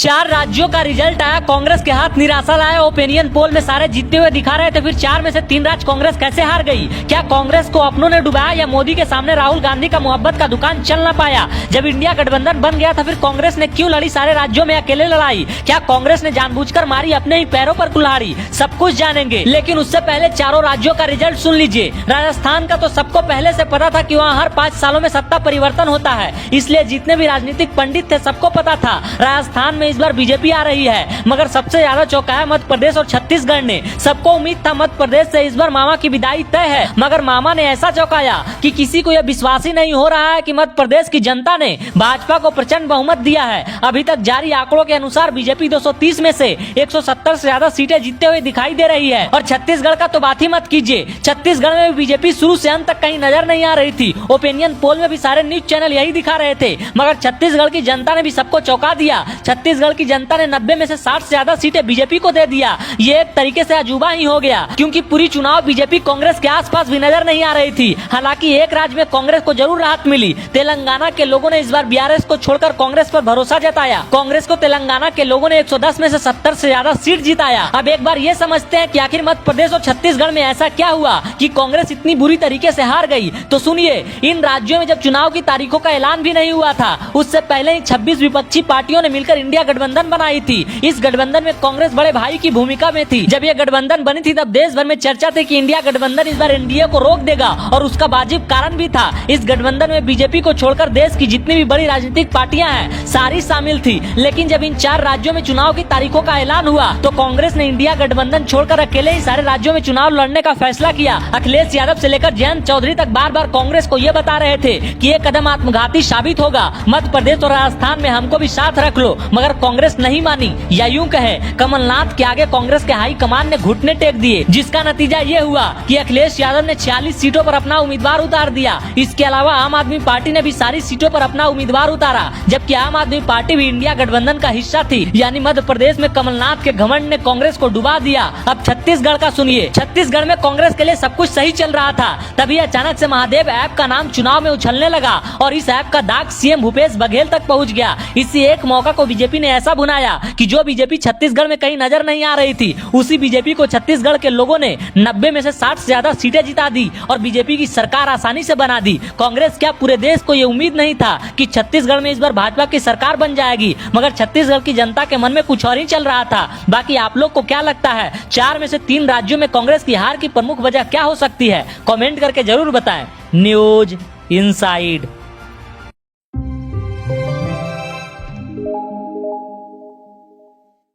4 राज्यों का रिजल्ट आया, कांग्रेस के हाथ निराशा लाया। ओपिनियन पोल में सारे जीतते हुए दिखा रहे थे, फिर 4 में से 3 राज्य कांग्रेस कैसे हार गई? क्या कांग्रेस को अपनों ने डुबाया या मोदी के सामने राहुल गांधी का मोहब्बत का दुकान चल न पाया? जब इंडिया गठबंधन बन गया था फिर कांग्रेस ने क्यों लड़ी सारे राज्यों में अकेले लड़ाई? क्या कांग्रेस ने जानबूझकर मारी अपने ही पैरों पर कुल्हाड़ी? सब कुछ जानेंगे, लेकिन उससे पहले चारों राज्यों का रिजल्ट सुन लीजिए। राजस्थान का तो सबको पहले से पता था कि वहाँ हर 5 सालों में सत्ता परिवर्तन होता है, इसलिए जितने भी राजनीतिक पंडित थे सबको पता था राजस्थान में इस बार बीजेपी आ रही है। मगर सबसे ज्यादा चौंकाया मध्य प्रदेश और छत्तीसगढ़ ने। सबको उम्मीद था मध्य प्रदेश से इस बार मामा की विदाई तय है, मगर मामा ने ऐसा चौंकाया कि किसी को यह विश्वास ही नहीं हो रहा है कि मध्य प्रदेश की जनता ने भाजपा को प्रचंड बहुमत दिया है। अभी तक जारी आंकड़ों के अनुसार बीजेपी 230 में से 170 से ज्यादा सीटें जीतते हुए दिखाई दे रही है। और छत्तीसगढ़ का तो बात ही मत कीजिए, छत्तीसगढ़ में भी बीजेपी शुरू से अंत तक कहीं नजर नहीं आ रही थी। ओपिनियन पोल में भी सारे न्यूज चैनल यही दिखा रहे थे, मगर छत्तीसगढ़ की जनता ने भी सबको चौंका दिया। छत्तीसगढ़ की जनता ने 90 में से 60 से ज्यादा सीटें बीजेपी को दे दिया। ये एक तरीके से अजूबा ही हो गया, क्योंकि पूरी चुनाव बीजेपी कांग्रेस के आसपास भी नजर नहीं आ रही थी। हालांकि एक राज्य में कांग्रेस को जरूर राहत मिली। तेलंगाना के लोगों ने इस बार बीआरएस को छोड़कर कांग्रेस पर भरोसा जताया। कांग्रेस को तेलंगाना के लोगों ने 110 में से 70 से ज्यादा सीट जिताया। अब एक बार ये समझते हैं कि आखिर मध्य प्रदेश और छत्तीसगढ़ में ऐसा क्या हुआ कि कांग्रेस इतनी बुरी तरीके से हार गई। तो सुनिए, इन राज्यों में जब चुनाव की तारीखों का ऐलान भी नहीं हुआ था, उससे पहले ही 26 विपक्षी पार्टियों ने मिलकर इंडिया गठबंधन बनाई थी। इस गठबंधन में कांग्रेस बड़े भाई की भूमिका में थी। जब यह गठबंधन बनी थी तब देश भर में चर्चा थी कि इंडिया गठबंधन इस बार एनडीए को रोक देगा, और उसका वाजिब कारण भी था। इस गठबंधन में बीजेपी को छोड़कर देश की जितनी भी बड़ी राजनीतिक पार्टियां हैं सारी शामिल थी। लेकिन जब इन 4 राज्यों में चुनाव की तारीखों का ऐलान हुआ तो कांग्रेस ने इंडिया गठबंधन छोड़कर अकेले ही सारे राज्यों में चुनाव लड़ने का फैसला किया। अखिलेश यादव से लेकर जयंत चौधरी तक बार बार कांग्रेस को ये बता रहे थे कि ये कदम आत्मघाती साबित होगा, मध्य प्रदेश और राजस्थान में हमको भी साथ रख लो। मगर कांग्रेस नहीं मानी, या यूं कहे कमलनाथ के आगे कांग्रेस के हाईकमान ने घुटने टेक दिए, जिसका नतीजा ये हुआ कि अखिलेश यादव ने 46 सीटों पर अपना उम्मीदवार उतार दिया। इसके अलावा आम आदमी पार्टी ने भी सारी सीटों पर अपना उम्मीदवार उतारा, जबकि आम आदमी पार्टी भी इंडिया गठबंधन का हिस्सा थी। यानी मध्य प्रदेश में कमलनाथ के घमंड ने कांग्रेस को डुबा दिया। अब छत्तीसगढ़ का सुनिए। छत्तीसगढ़ में कांग्रेस के लिए सब कुछ सही चल रहा था, तभी अचानक से महादेव ऐप का नाम चुनाव में उछलने लगा और इस ऐप का दाग सीएम भूपेश बघेल तक पहुंच गया। इसी एक मौका को बीजेपी ने ऐसा भुनाया कि जो बीजेपी छत्तीसगढ़ में कहीं नजर नहीं आ रही थी, उसी बीजेपी को छत्तीसगढ़ के लोगों ने 90 में से 60 से ज्यादा सीटें जिता दी और बीजेपी की सरकार आसानी से बना दी। कांग्रेस क्या, पूरे देश को ये उम्मीद नहीं था कि छत्तीसगढ़ में इस बार भाजपा की सरकार बन जाएगी, मगर छत्तीसगढ़ की जनता के मन में कुछ और ही चल रहा था। बाकी आप लोग को क्या लगता है, 4 में से 3 राज्यों में कांग्रेस की हार की प्रमुख वजह क्या हो सकती है? कमेंट करके जरूर बताएं। News inside.